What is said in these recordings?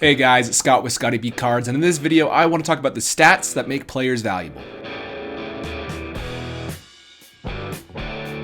Hey guys, it's Scott with Scotty B Cards, and in this video I want to talk about the stats that make players valuable.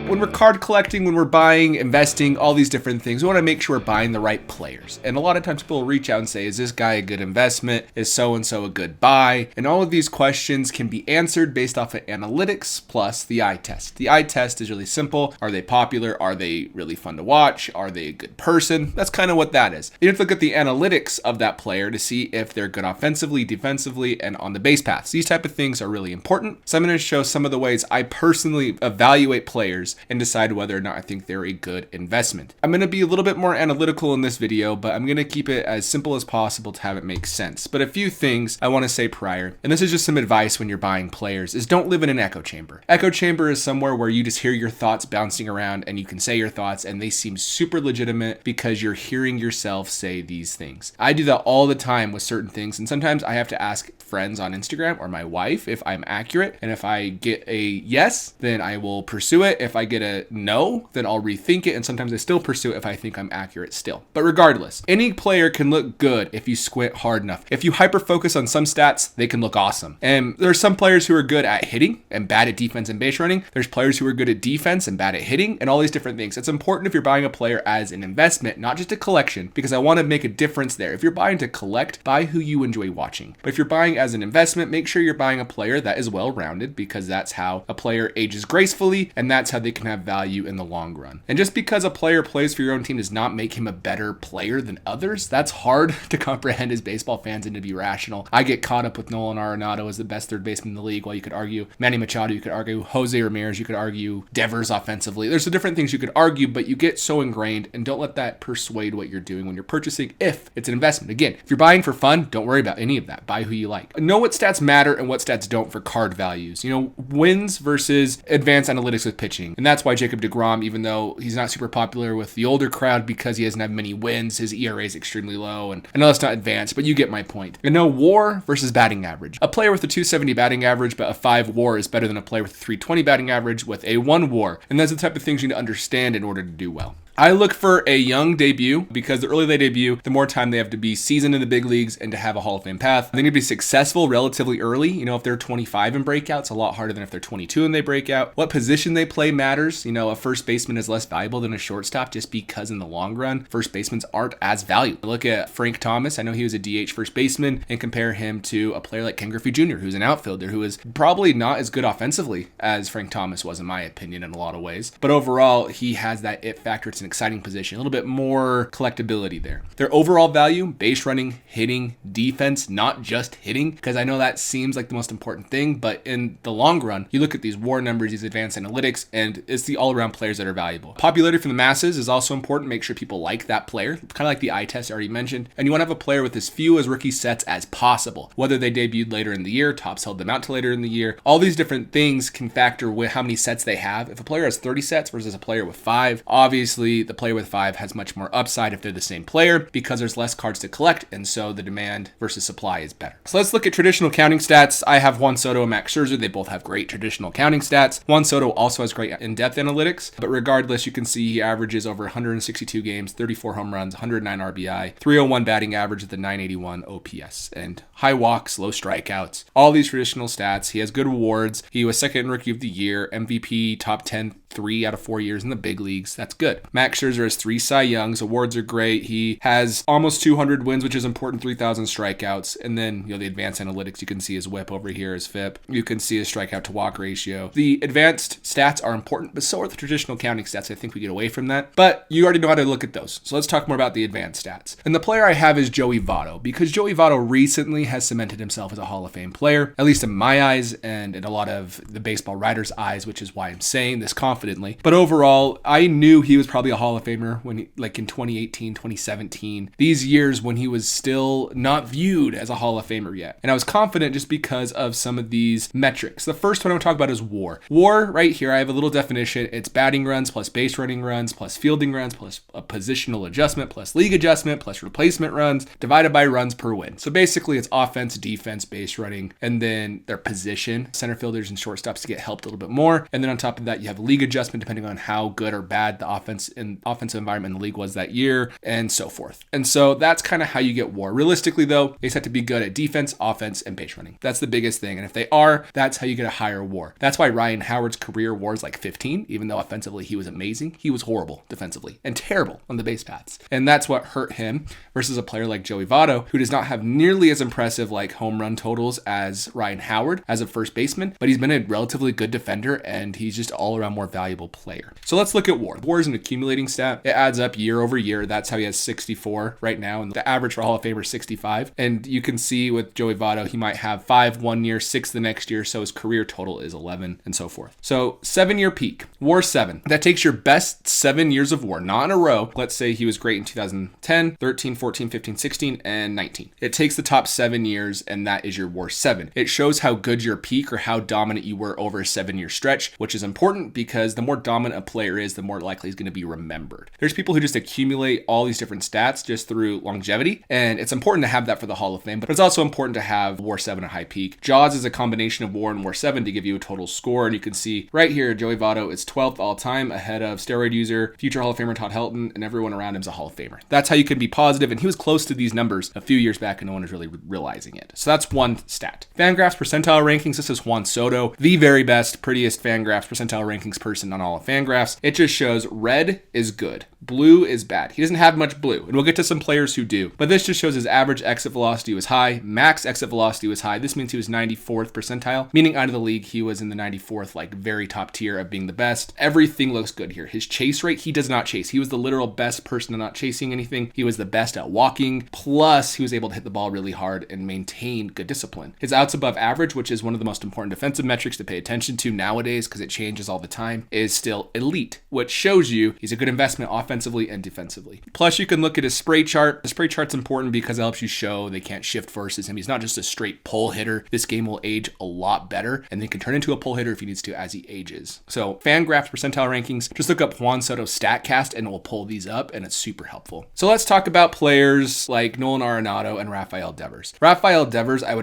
When we're card collecting, when we're buying, investing, all these different things, we want to make sure we're buying the right players. And a lot of times people will reach out and say, is this guy a good investment? Is so-and-so a good buy? And all of these questions can be answered based off of analytics plus the eye test. The eye test is really simple. Are they popular? Are they really fun to watch? Are they a good person? That's kind of what that is. You have to look at the analytics of that player to see if they're good offensively, defensively, and on the base paths. These type of things are really important. So I'm going to show some of the ways I personally evaluate players and decide whether or not I think they're a good investment. I'm going to be a little bit more analytical in this video, but I'm going to keep it as simple as possible to have it make sense. But a few things I want to say prior, and this is just some advice when you're buying players, is don't live in an echo chamber. Echo chamber is somewhere where you just hear your thoughts bouncing around and you can say your thoughts and they seem super legitimate because you're hearing yourself say these things. I do that all the time with certain things, and sometimes I have to ask friends on Instagram or my wife if I'm accurate, and if I get a yes, then I will pursue it. If I get a no, then I'll rethink it, and sometimes I still pursue it if I think I'm accurate still. But regardless, any player can look good if you squint hard enough. If you hyper focus on some stats, they can look awesome. And there's some players who are good at hitting and bad at defense and base running. There's players who are good at defense and bad at hitting, and all these different things. It's important if you're buying a player as an investment, not just a collection, because I want to make a difference there. If you're buying to collect, buy who you enjoy watching. But if you're buying as an investment, make sure you're buying a player that is well-rounded, because that's how a player ages gracefully, and that's how they can have value in the long run. And just because a player plays for your own team does not make him a better player than others. That's hard to comprehend as baseball fans and to be rational. I get caught up with Nolan Arenado as the best third baseman in the league, while you could argue Manny Machado, you could argue Jose Ramirez, you could argue Devers offensively. There's some different things you could argue, but you get so ingrained, and don't let that persuade what you're doing when you're purchasing if it's an investment. Again, if you're buying for fun, don't worry about any of that. Buy who you like. Know what stats matter and what stats don't for card values. You know, wins versus advanced analytics with pitching. And that's why Jacob deGrom, even though he's not super popular with the older crowd because he doesn't have many wins, his ERA is extremely low. And I know that's not advanced, but you get my point. And know WAR versus batting average. A player with a 270 batting average but a 5 WAR is better than a player with a 320 batting average with a 1 WAR. And that's the type of things you need to understand in order to do well. I look for a young debut, because the earlier they debut, the more time they have to be seasoned in the big leagues and to have a Hall of Fame path. They need to be successful relatively early. You know, if they're 25 and break out, it's a lot harder than if they're 22 and they break out. What position they play matters. You know, a first baseman is less valuable than a shortstop just because in the long run, first basemen aren't as valuable. Look at Frank Thomas. I know he was a DH first baseman, and compare him to a player like Ken Griffey Jr., who's an outfielder who is probably not as good offensively as Frank Thomas was, in my opinion, in a lot of ways. But overall, he has that it factor. It's an exciting position, a little bit more collectability there. Their overall value, base running, hitting, defense, not just hitting, because I know that seems like the most important thing, but in the long run, you look at these WAR numbers, these advanced analytics, and it's the all-around players that are valuable. Popularity from the masses is also important. Make sure people like that player, kind of like the eye test I already mentioned. And you want to have a player with as few as rookie sets as possible, whether they debuted later in the year, Topps held them out to later in the year. All these different things can factor with how many sets they have. If a player has 30 sets versus a player with 5, obviously the player with 5 has much more upside if they're the same player, because there's less cards to collect, and so the demand versus supply is better. So let's look at traditional counting stats. I have Juan Soto and Max Scherzer. They both have great traditional counting stats. Juan Soto also has great in-depth analytics, but regardless, you can see he averages over 162 games, 34 home runs, 109 RBI, 301 batting average with a 981 OPS, and high walks, low strikeouts. All these traditional stats. He has good awards. He was second in Rookie of the Year, MVP, top 10, 3 out of 4 years in the big leagues. That's good. Max Scherzer has 3 Cy Youngs. Awards are great. He has almost 200 wins, which is important, 3,000 strikeouts. And then, you know, the advanced analytics, you can see his whip over here, his FIP. You can see his strikeout to walk ratio. The advanced stats are important, but so are the traditional counting stats. I think we get away from that, but you already know how to look at those. So let's talk more about the advanced stats. And the player I have is Joey Votto, because Joey Votto recently has cemented himself as a Hall of Fame player, at least in my eyes and in a lot of the baseball writers' eyes, which is why I'm saying this confidently. But overall, I knew he was probably a Hall of Famer when he, like in 2018, 2017, these years when he was still not viewed as a Hall of Famer yet. And I was confident just because of some of these metrics. The first one I'm going to talk about is WAR. WAR, right here, I have a little definition. It's batting runs plus base running runs plus fielding runs plus a positional adjustment plus league adjustment plus replacement runs divided by runs per win. So basically it's offense, defense, base running, and then their position, center fielders and shortstops to get helped a little bit more. And then on top of that, you have league adjustment depending on how good or bad the offense in offensive environment in the league was that year, and so forth. And so that's kind of how you get WAR. Realistically though, they just have to be good at defense, offense, and base running. That's the biggest thing. And if they are, that's how you get a higher WAR. That's why Ryan Howard's career WAR is like 15, even though offensively he was amazing. He was horrible defensively and terrible on the base paths. And that's what hurt him versus a player like Joey Votto, who does not have nearly as impressive like home run totals as Ryan Howard as a first baseman, but he's been a relatively good defender and he's just all around more valuable player. So let's look at WAR. WAR is an accumulating stat. It adds up year over year. That's how he has 64 right now. And the average for Hall of Famer is 65. And you can see with Joey Votto, he might have 5 one year, 6 the next year. So his career total is 11 and so forth. So 7-year peak, WAR 7. That takes your best 7 years of WAR, not in a row. Let's say he was great in 2010, 13, 14, 15, 16, and 19. It takes the top 7 years and that is your WAR 7. It shows how good your peak or how dominant you were over a 7-year stretch, which is important because the more dominant a player is, the more likely he's going to be remembered. There's people who just accumulate all these different stats just through longevity, and it's important to have that for the Hall of Fame, but it's also important to have WAR 7 at high peak. Jaws is a combination of WAR and WAR 7 to give you a total score, and you can see right here, Joey Votto is 12th all time, ahead of steroid user, future Hall of Famer Todd Helton, and everyone around him is a Hall of Famer. That's how you can be positive, and he was close to these numbers a few years back, and no one is really realizing it. So that's one stat. Fangraphs percentile rankings. This is Juan Soto, the very best, prettiest Fangraphs percentile rankings person on all of Fangraphs. It just shows red is good, blue is bad. He doesn't have much blue, and we'll get to some players who do, but this just shows his average exit velocity was high, max exit velocity was high. This means he was 94th percentile, meaning out of the league, he was in the 94th, like very top tier of being the best. Everything looks good here. His chase rate, he does not chase. He was the literal best person at not chasing anything. He was the best at walking, plus he was able to hit the ball really hard and maintain good discipline. His outs above average, which is one of the most important defensive metrics to pay attention to nowadays because it changes all the time, is still elite, which shows you he's a good investment offensively and defensively. Plus, you can look at his spray chart. The spray chart's important because it helps you show they can't shift versus him. He's not just a straight pull hitter. This game will age a lot better, and then can turn into a pull hitter if he needs to as he ages. So Fangraphs percentile rankings, just look up Juan Soto StatCast and it will pull these up, and it's super helpful. So let's talk about players like Nolan Arenado and Rafael Devers. Rafael Devers, I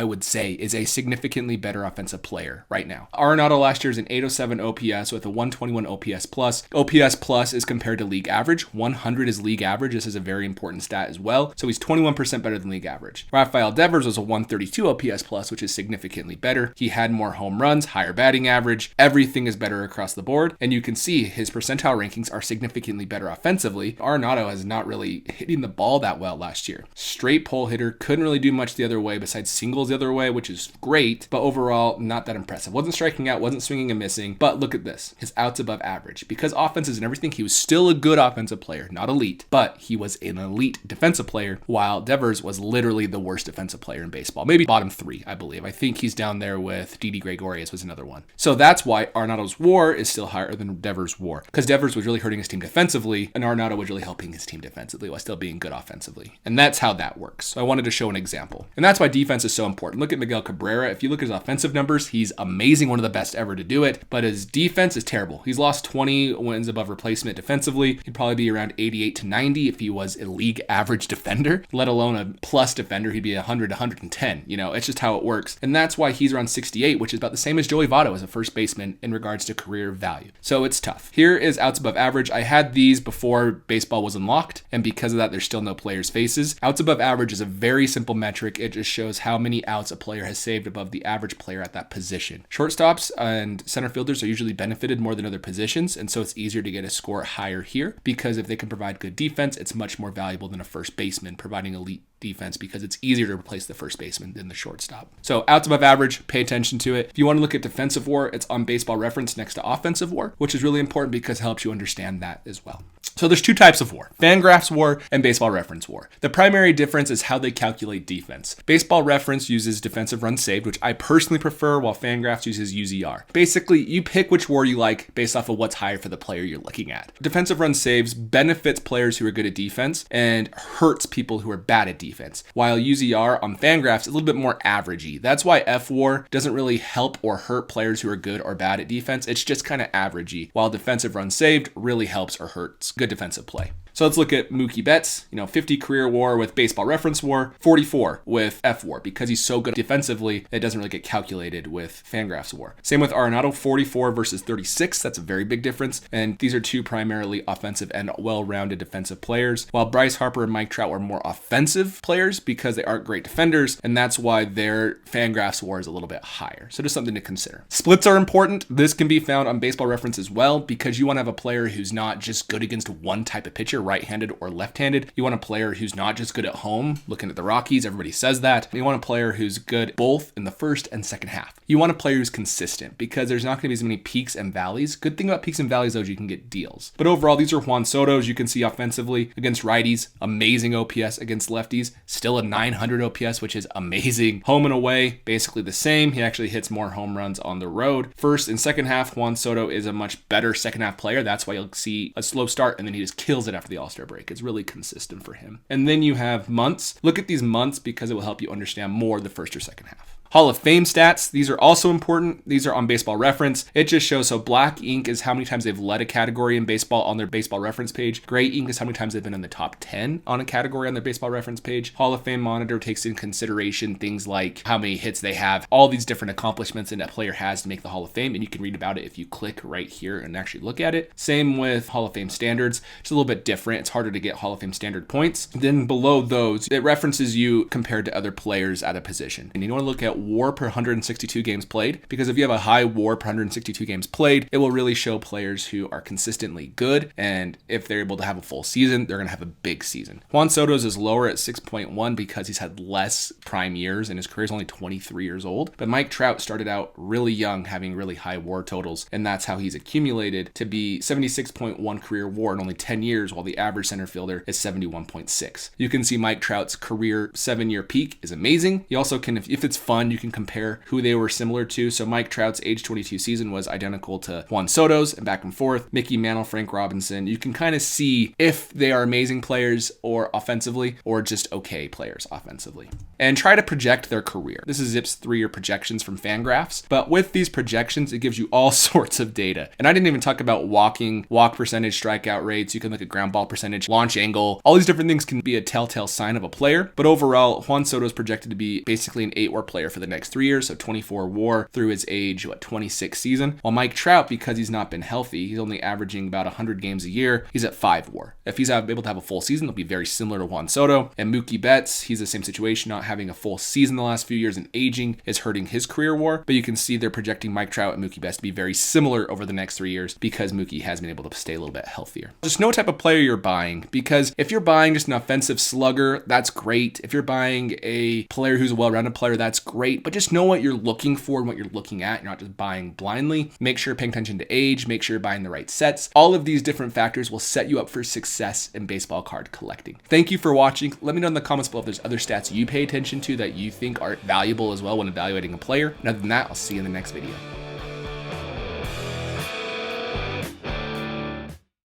would say is a significantly better offensive player right now. Arenado last year is an 807 OPS with a 121 OPS plus. OPS plus is compared to league average. 100 is league average. This is a very important stat as well. So he's 21% better than league average. Rafael Devers was a 132 OPS plus, which is significantly better. He had more home runs, higher batting average. Everything is better across the board. And you can see his percentile rankings are significantly better offensively. Arenado has not really hitting the ball that well last year. Straight pull hitter, couldn't really do much the other way besides singles the other way, which is great, but overall not that impressive. Wasn't striking out, wasn't swinging and missing, but look at this, his outs above average. Because offenses and everything, he was still a good offensive player, not elite, but he was an elite defensive player, while Devers was literally the worst defensive player in baseball. Maybe bottom 3, I believe. I think he's down there with Didi Gregorius was another one. So that's why Arenado's WAR is still higher than Devers' WAR, because Devers was really hurting his team defensively, and Arenado was really helping his team defensively while still being good offensively. And that's how that works. So I wanted to show an example. And that's why defense is so important. Look at Miguel Cabrera. If you look at his offensive numbers, he's amazing, one of the best ever to do it, but his defense is terrible. He's lost 20 wins above replacement defensively. He'd probably be around 88 to 90 if he was a league average defender, let alone a plus defender. He'd be 100 to 110. You know, it's just how it works. And that's why he's around 68, which is about the same as Joey Votto as a first baseman in regards to career value. So it's tough. Here is outs above average. I had these before baseball was unlocked, and because of that, there's still no players' faces. Outs above average is a very simple metric. It just shows how many outs a player has saved above the average player at that position. Shortstops and center fielders are usually benefited more than other positions, and so it's easier to get a score higher here because if they can provide good defense, it's much more valuable than a first baseman providing elite defense because it's easier to replace the first baseman than the shortstop. So outs above average, pay attention to it. If you want to look at defensive WAR, it's on Baseball Reference next to offensive WAR, which is really important because it helps you understand that as well. So there's 2 types of WAR, Fangraphs WAR and Baseball Reference WAR. The primary difference is how they calculate defense. Baseball Reference uses defensive runs saved, which I personally prefer, while Fangraphs uses UZR. Basically, you pick which WAR you like based off of what's higher for the player you're looking at. Defensive run saves benefits players who are good at defense and hurts people who are bad at defense, while UZR on Fangraphs is a little bit more averagey. That's why FWAR doesn't really help or hurt players who are good or bad at defense. It's just kind of averagey, while defensive run saved really helps or hurts good good defensive play. So let's look at Mookie Betts, 50 career WAR with Baseball Reference WAR, 44 with F-WAR. Because he's so good defensively, it doesn't really get calculated with Fangraphs WAR. Same with Arenado, 44 versus 36. That's a very big difference. And these are two primarily offensive and well-rounded defensive players, while Bryce Harper and Mike Trout were more offensive players because they aren't great defenders, and that's why their Fangraphs WAR is a little bit higher. So just something to consider. Splits are important. This can be found on Baseball Reference as well, because you want to have a player who's not just good against one type of pitcher, right-handed or left-handed. You want a player who's not just good at home. Looking at the Rockies, everybody says that. You want a player who's good both in the first and second half. You want a player who's consistent, because there's not going to be as many peaks and valleys. Good thing about peaks and valleys, though, is you can get deals. But overall, these are Juan Soto's. You can see offensively against righties, amazing OPS. Against lefties, still a 900 OPS, which is amazing. Home and away, basically the same. He actually hits more home runs on the road. First and second half, Juan Soto is a much better second half player. That's why you'll see a slow start, and then he just kills it after the All-Star break. It's really consistent for him. And then you have months. Look at these months, because it will help you understand more the first or second half. Hall of Fame stats, these are also important. These are on Baseball Reference. It just shows, so black ink is how many times they've led a category in baseball on their Baseball Reference page. Gray ink is how many times they've been in the top 10 on a category on their Baseball Reference page. Hall of Fame Monitor takes in consideration things like how many hits they have, all these different accomplishments that a player has to make the Hall of Fame, and you can read about it if you click right here and actually look at it. Same with Hall of Fame standards. It's a little bit different. It's harder to get Hall of Fame standard points. Then below those, it references you compared to other players at a position. And you want to look at WAR per 162 games played, because if you have a high WAR per 162 games played, it will really show players who are consistently good, and if they're able to have a full season, they're going to have a big season. Juan Soto's is lower at 6.1 because he's had less prime years and his career is only 23 years old, but Mike Trout started out really young, having really high WAR totals, and that's how he's accumulated to be 76.1 career WAR in only 10 years, while the average center fielder is 71.6. You can see Mike Trout's career 7-year peak is amazing. You also can, if it's fun, you can compare who they were similar to. So Mike Trout's age 22 season was identical to Juan Soto's, and back and forth. Mickey Mantle, Frank Robinson. You can kind of see if they are amazing players or offensively, or just okay players offensively. And try to project their career. This is Zip's 3-year projections from Fangraphs. But with these projections, it gives you all sorts of data. And I didn't even talk about walk percentage, strikeout rates. You can look at ground ball percentage, launch angle. All these different things can be a telltale sign of a player. But overall, Juan Soto is projected to be basically an 8 WAR player for the next 3 years. So 24 WAR through his age, 26 season. While Mike Trout, because he's not been healthy, he's only averaging about 100 games a year. He's at 5 WAR. If he's able to have a full season, it'll be very similar to Juan Soto. And Mookie Betts, he's the same situation, not having a full season the last few years and aging is hurting his career WAR. But you can see they're projecting Mike Trout and Mookie Betts to be very similar over the next 3 years, because Mookie has been able to stay a little bit healthier. Just know what type of player you're buying, because if you're buying just an offensive slugger, that's great. If you're buying a player who's a well-rounded player, that's great. But just know what you're looking for and what you're looking at. You're not just buying blindly. Make sure you're paying attention to age. Make sure you're buying the right sets. All of these different factors will set you up for success in baseball card collecting. Thank you for watching. Let me know in the comments below if there's other stats you pay attention to that you think are valuable as well when evaluating a player. And other than that, I'll see you in the next video.